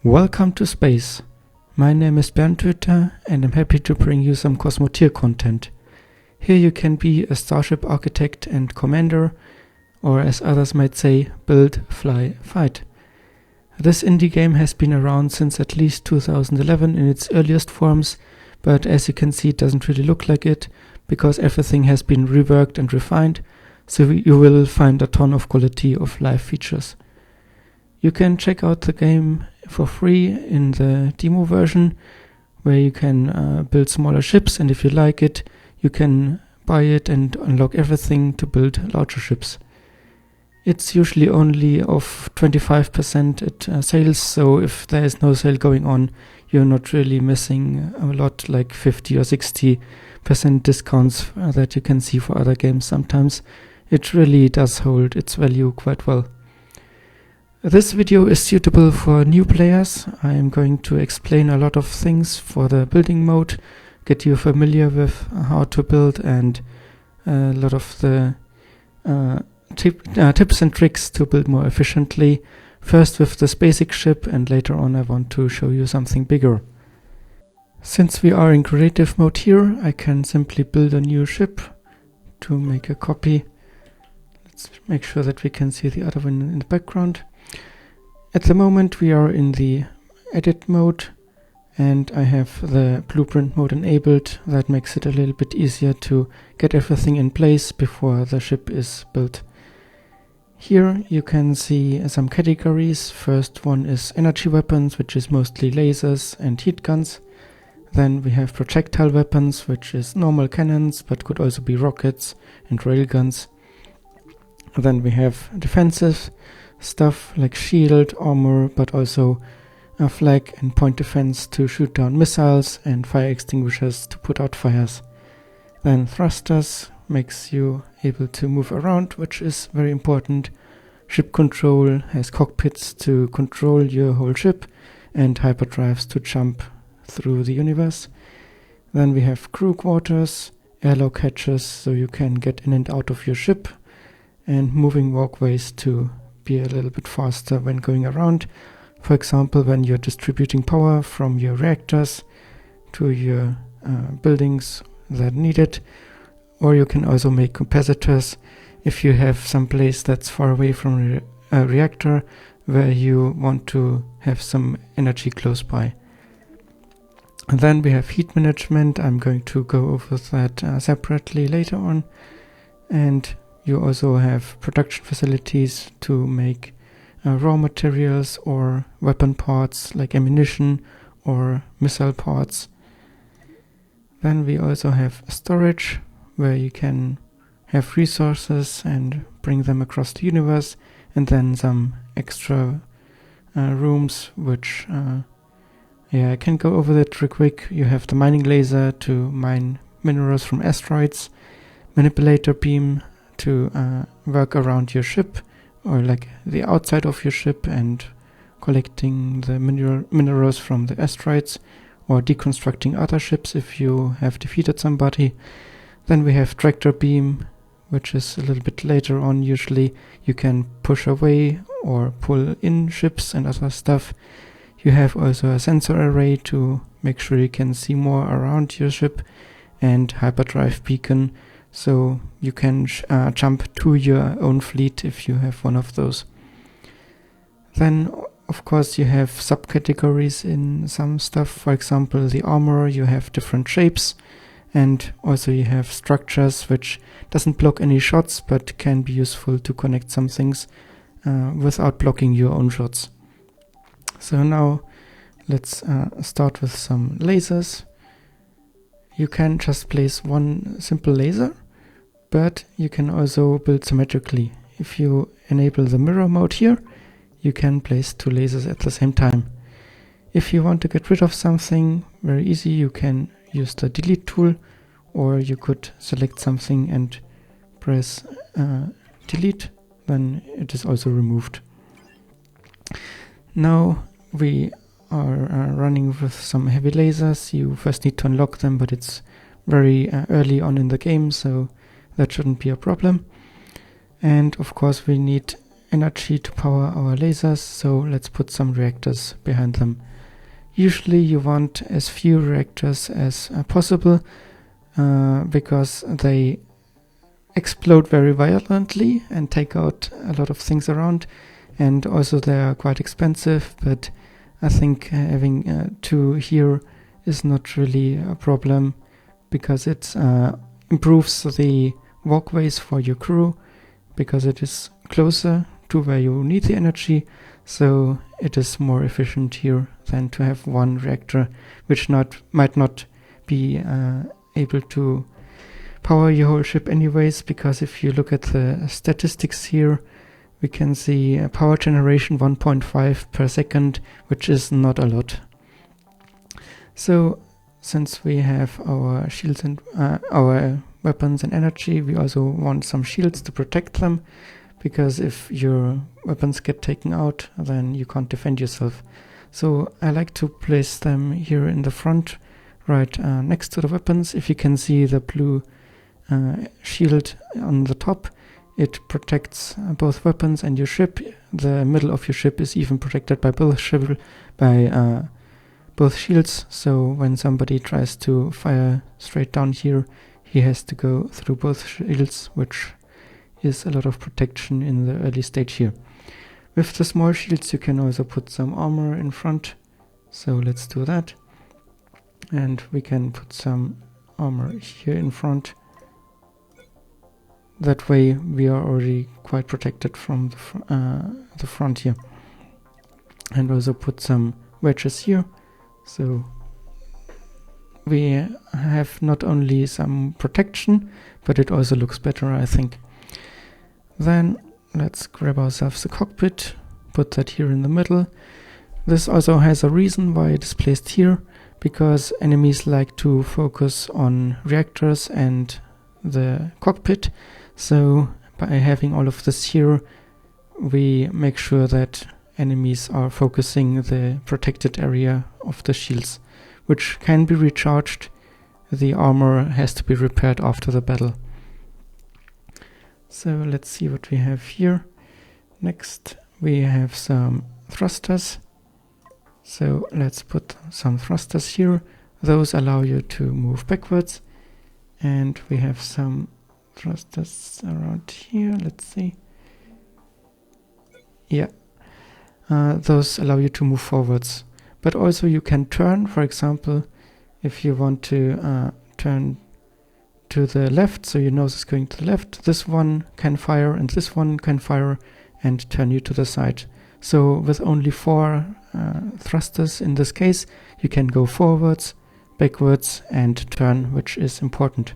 Welcome to space. My name is Bernd and I'm happy to bring you some Cosmoteer content. Here you can be a starship architect and commander, or as others might say, build, fly, fight. This indie game has been around since at least 2011 in its earliest forms, but as you can see it doesn't really look like it, because everything has been reworked and refined, so you will find a ton of quality of life features. You can check out the game for free in the demo version, where you can build smaller ships, and if you like it, you can buy it and unlock everything to build larger ships. It's usually only of 25% at sales, so if there is no sale going on, you're not really missing a lot, like 50 or 60% discounts that you can see for other games sometimes. It really does hold its value quite well. This video is suitable for new players. I am going to explain a lot of things for the building mode, get you familiar with how to build, and a lot of the tips and tricks to build more efficiently. First with this basic ship, and later on I want to show you something bigger. Since we are in creative mode here, I can simply build a new ship. To make a copy, let's make sure that we can see the other one in the background. At the moment we are in the edit mode, and I have the blueprint mode enabled. That makes it a little bit easier to get everything in place before the ship is built. Here you can see some categories. First one is energy weapons, which is mostly lasers and heat guns. Then we have projectile weapons, which is normal cannons, but could also be rockets and railguns. Then we have defensive stuff like shield, armor, but also a flag and point defense to shoot down missiles, and fire extinguishers to put out fires. Then thrusters makes you able to move around, which is very important. Ship control has cockpits to control your whole ship, and hyperdrives to jump through the universe. Then we have crew quarters, airlock hatches so you can get in and out of your ship, and moving walkways to be a little bit faster when going around. For example, when you're distributing power from your reactors to your buildings that need it. Or you can also make capacitors if you have some place that's far away from a reactor where you want to have some energy close by. And then we have heat management. I'm going to go over that separately later on. And you also have production facilities to make raw materials or weapon parts like ammunition or missile parts. Then we also have storage, where you can have resources and bring them across the universe, and then some extra rooms, which I can go over that real quick. You have the mining laser to mine minerals from asteroids, manipulator beam to work around your ship, or like the outside of your ship, and collecting the minerals from the asteroids, or deconstructing other ships if you have defeated somebody. Then we have tractor beam, which is a little bit later on. Usually you can push away or pull in ships and other stuff. You have also a sensor array to make sure you can see more around your ship, and hyperdrive beacon, so you can jump to your own fleet if you have one of those. Then of course you have subcategories in some stuff. For example, the armor, you have different shapes, and also you have structures which doesn't block any shots but can be useful to connect some things without blocking your own shots. So now let's start with some lasers. You can just place one simple laser, but you can also build symmetrically. If you enable the mirror mode here, you can place two lasers at the same time. If you want to get rid of something, very easy, you can use the delete tool, or you could select something and press delete, then it is also removed. Now we are running with some heavy lasers. You first need to unlock them, but it's very early on in the game, so that shouldn't be a problem. And of course we need energy to power our lasers, so let's put some reactors behind them. Usually you want as few reactors as possible because they explode very violently and take out a lot of things around, and also they are quite expensive, but I think having 2 here is not really a problem because it improves the walkways for your crew because it is closer to where you need the energy, so it is more efficient here than to have 1 reactor which might not be able to power your whole ship anyways, because if you look at the statistics here, we can see power generation 1.5 per second, which is not a lot. So since we have our shields and our weapons and energy, we also want some shields to protect them, because if your weapons get taken out, then you can't defend yourself. So I like to place them here in the front, right next to the weapons. If you can see the blue shield on the top, it protects both weapons and your ship. The middle of your ship is even protected by both shields, so when somebody tries to fire straight down here, he has to go through both shields, which is a lot of protection in the early stage here. With the small shields you can also put some armor in front, so let's do that. And we can put some armor here in front. That way we are already quite protected from the front here. And also put some wedges here, so we have not only some protection, but it also looks better, I think. Then let's grab ourselves the cockpit, put that here in the middle. This also has a reason why it is placed here, because enemies like to focus on reactors and the cockpit. So by having all of this here, we make sure that enemies are focusing the protected area of the shields, which can be recharged. The armor has to be repaired after the battle. So let's see what we have here. Next we have some thrusters. So let's put some thrusters here. Those allow you to move backwards. And we have some thrusters around here. Let's see. Yeah. Those allow you to move forwards. But also you can turn, for example, if you want to turn to the left, so your nose is going to the left, this one can fire and this one can fire and turn you to the side. So with only 4 thrusters in this case, you can go forwards, backwards and turn, which is important.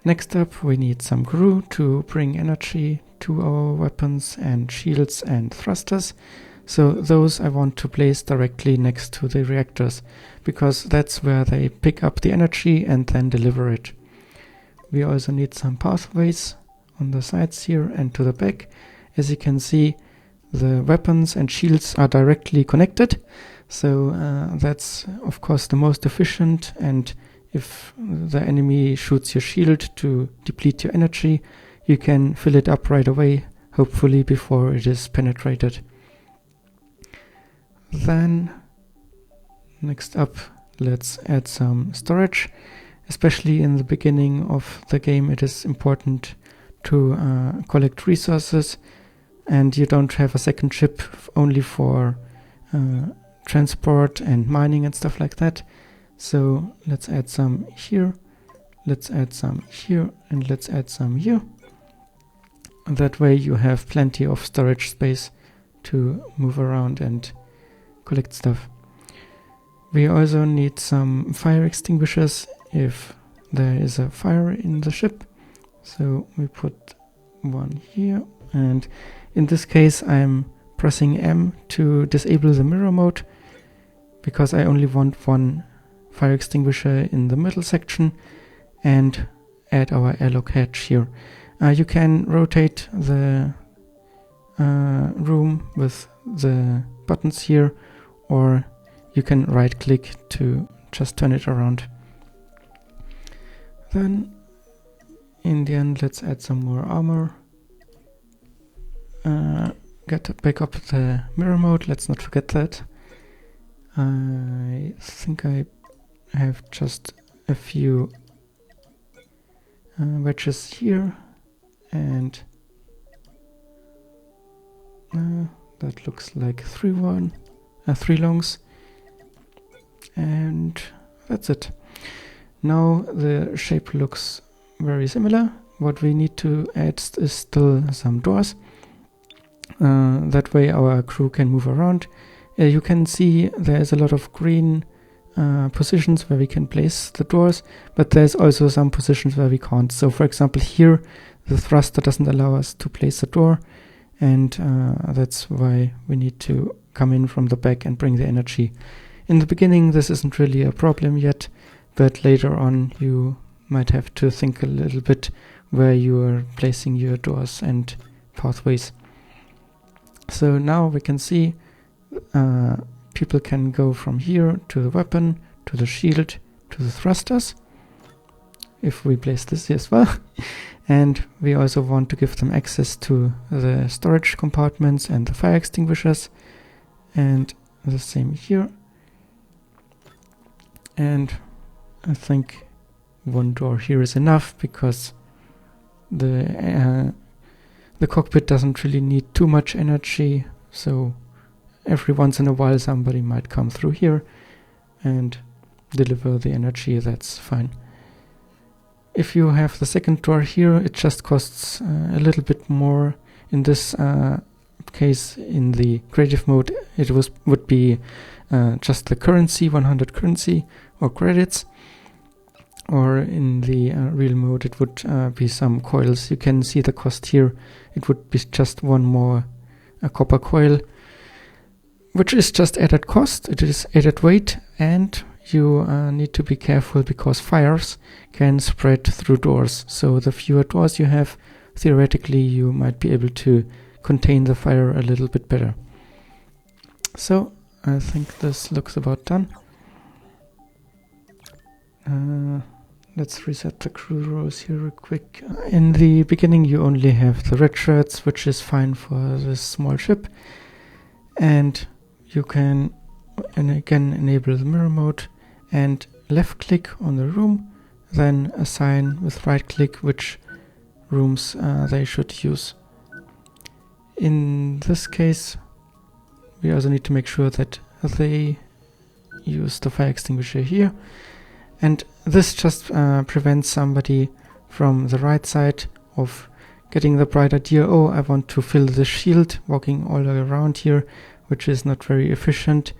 Next up we need some crew to bring energy to our weapons and shields and thrusters. So those I want to place directly next to the reactors, because that's where they pick up the energy and then deliver it. We also need some pathways on the sides here and to the back. As you can see, the weapons and shields are directly connected, so that's of course the most efficient, and if the enemy shoots your shield to deplete your energy, you can fill it up right away, hopefully before it is penetrated. Then next up, let's add some storage. Especially in the beginning of the game, it is important to collect resources, and you don't have a second ship only for transport and mining and stuff like that. So let's add some here, let's add some here, and let's add some here. That way you have plenty of storage space to move around and collect stuff. We also need some fire extinguishers if there is a fire in the ship. So we put one here, and in this case I'm pressing M to disable the mirror mode, because I only want one fire extinguisher in the middle section, and add our airlock hatch here. You can rotate the room with the buttons here, or you can right click to just turn it around. Then in the end, let's add some more armor. get back up the mirror mode. Let's not forget that. I think I have just a few wedges here, and that looks like three longs, and that's it. Now the shape looks very similar. What we need to add is still some doors. That way our crew can move around. You can see there's a lot of green positions where we can place the doors, but there's also some positions where we can't. So for example here the thruster doesn't allow us to place a door, and that's why we need to come in from the back and bring the energy. In the beginning this isn't really a problem yet, but later on you might have to think a little bit where you are placing your doors and pathways. So now we can see people can go from here to the weapon, to the shield, to the thrusters, if we place this here as well. And we also want to give them access to the storage compartments and the fire extinguishers, and the same here. And I think one door here is enough, because the cockpit doesn't really need too much energy, so every once in a while somebody might come through here and deliver the energy. That's fine. If you have the second door here, it just costs a little bit more. In this case, in the creative mode, it would be just the currency, 100 currency or credits. Or in the real mode it would be some coils. You can see the cost here. It would be just one more copper coil, which is just added cost. It is added weight, and you need to be careful because fires can spread through doors. So the fewer doors you have, theoretically you might be able to contain the fire a little bit better. So I think this looks about done. Let's reset the crew rows here real quick. In the beginning you only have the red shirts, which is fine for this small ship. And you can again enable the mirror mode and left click on the room, then assign with right click which rooms they should use. In this case we also need to make sure that they use the fire extinguisher here. And this just prevents somebody from the right side of getting the bright idea, oh, I want to fill the shield, walking all around here, which is not very efficient.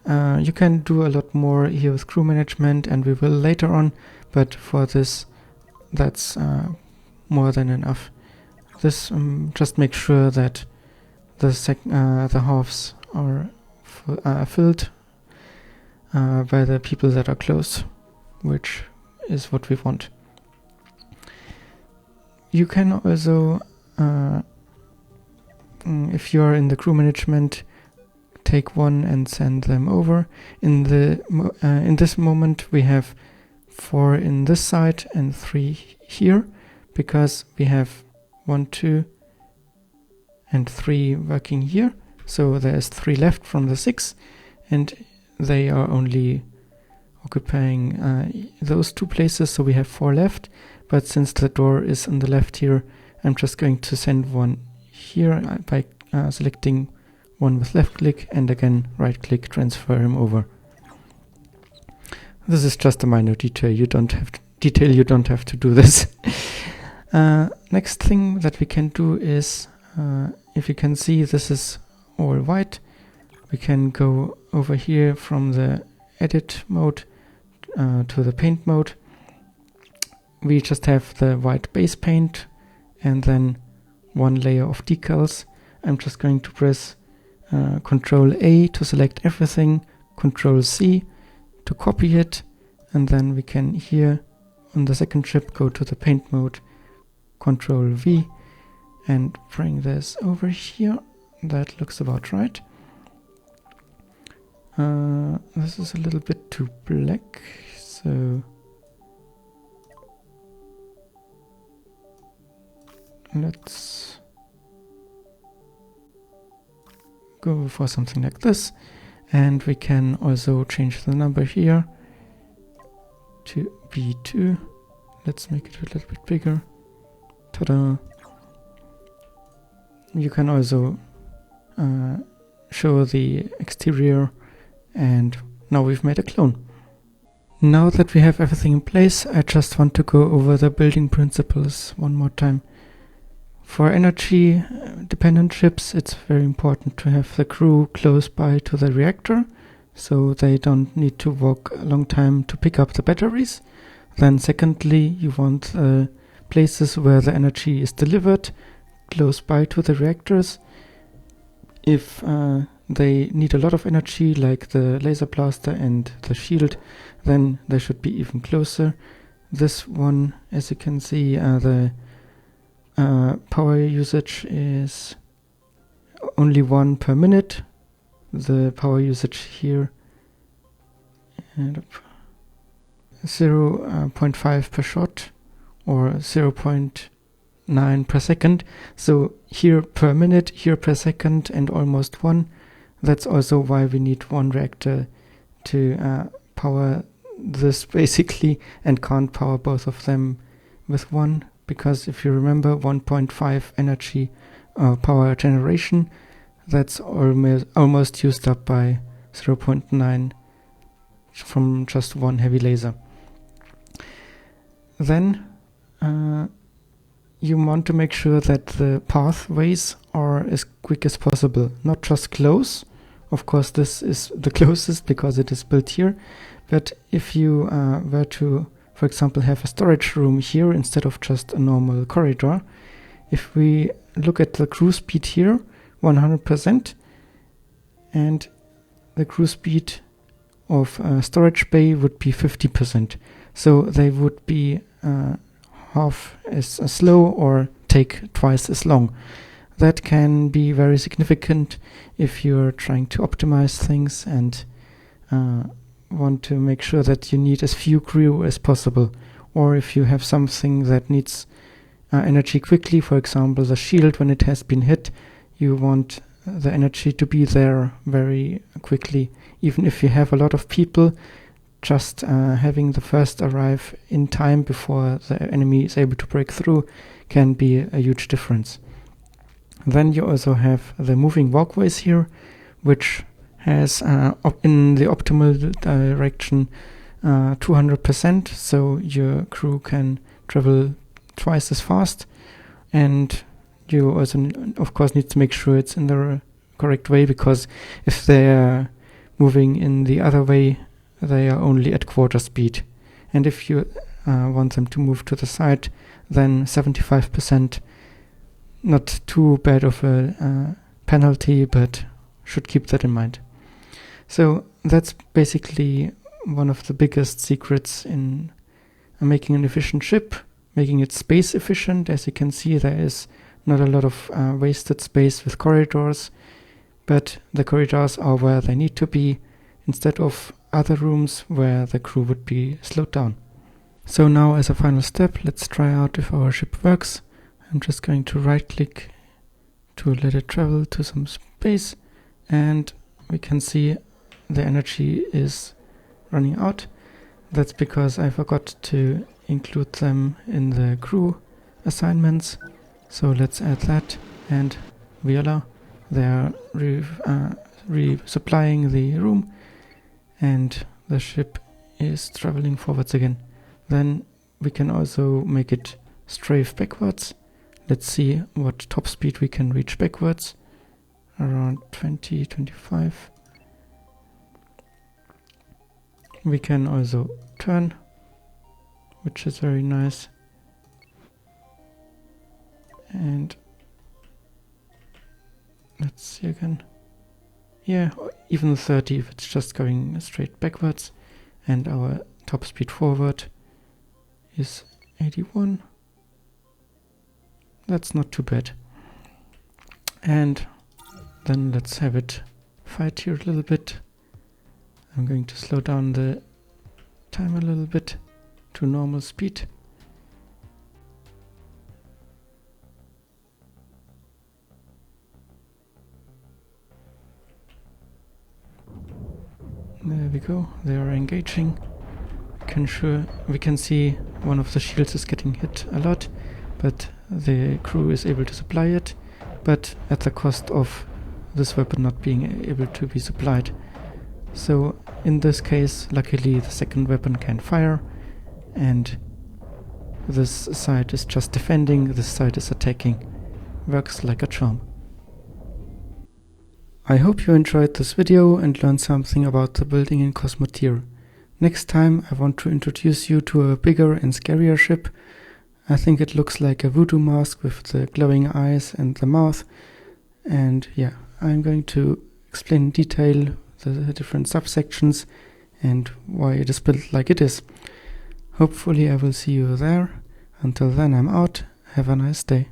You can do a lot more here with crew management, and we will later on, but for this, that's more than enough. This just makes sure that the halves are filled by the people that are close, which is what we want. You can also, if you are in the crew management, take one and send them over. In this moment we have 4 in this side and 3 here, because we have 1, 2 and 3 working here. So there's 3 left from the 6, and they are only occupying those 2 places, so we have 4 left. But since the door is on the left here, I'm just going to send one here by selecting one with left click, and again right click, transfer him over. This is just a minor detail. You don't have to do this. Next thing that we can do is, if you can see, this is all white. We can go over here from the edit mode to the paint mode. We just have the white base paint and then 1 layer of decals. I'm just going to press Ctrl A to select everything, Ctrl C to copy it, and then we can here on the second ship go to the paint mode, Ctrl V, and bring this over here. That looks about right. This is a little bit too black, so let's go for something like this. And we can also change the number here to B2. Let's make it a little bit bigger. Ta-da! You can also show the exterior, and now we've made a clone. Now that we have everything in place, I just want to go over the building principles one more time. For energy dependent ships, it's very important to have the crew close by to the reactor, so they don't need to walk a long time to pick up the batteries. Then secondly, you want places where the energy is delivered close by to the reactors. If they need a lot of energy, like the laser blaster and the shield, then they should be even closer. This one, as you can see, the power usage is only 1 per minute. The power usage here, and 0.5 per shot, or 0.9 per second. So here per minute, here per second, and almost 1. That's also why we need one reactor to power this basically, and can't power both of them with one, because if you remember, 1.5 energy power generation, that's almost used up by 0.9 from just one heavy laser. Then you want to make sure that the pathways are as quick as possible, not just close. Of course, this is the closest because it is built here. But if you were to, for example, have a storage room here instead of just a normal corridor, if we look at the cruise speed here, 100%, and the cruise speed of a storage bay would be 50%. So they would be half as slow or take twice as long. That can be very significant if you're trying to optimize things and want to make sure that you need as few crew as possible. Or if you have something that needs energy quickly, for example the shield, when it has been hit, you want the energy to be there very quickly. Even if you have a lot of people, just having the first arrive in time before the enemy is able to break through can be a huge difference. Then you also have the moving walkways here, which has in the optimal direction 200%, so your crew can travel twice as fast. And you also of course need to make sure it's in the correct way, because if they're moving in the other way, they are only at quarter speed. And if you want them to move to the side, then 75%, not too bad of a penalty, but should keep that in mind. So that's basically one of the biggest secrets in making an efficient ship, making it space efficient. As you can see, there is not a lot of wasted space with corridors, but the corridors are where they need to be, instead of other rooms where the crew would be slowed down. So now, as a final step, let's try out if our ship works. I'm just going to right click to let it travel to some space, and we can see the energy is running out. That's because I forgot to include them in the crew assignments. So let's add that, and voila, they are resupplying the room, and the ship is traveling forwards again. Then we can also make it strafe backwards. Let's see what top speed we can reach backwards. Around 20, 25. We can also turn, which is very nice. And let's see again. Yeah, even 30 if it's just going straight backwards. And our top speed forward is 81. That's not too bad. And then let's have it fight here a little bit. I'm going to slow down the time a little bit to normal speed. There we go, they are engaging. We can see one of the shields is getting hit a lot, but the crew is able to supply it, but at the cost of this weapon not being able to be supplied. So in this case, luckily the second weapon can fire, and this side is just defending, this side is attacking. Works like a charm. I hope you enjoyed this video and learned something about the building in Cosmoteer. Next time I want to introduce you to a bigger and scarier ship. I think it looks like a voodoo mask with the glowing eyes and the mouth. And yeah, I'm going to explain in detail the different subsections and why it is built like it is. Hopefully I will see you there. Until then, I'm out. Have a nice day.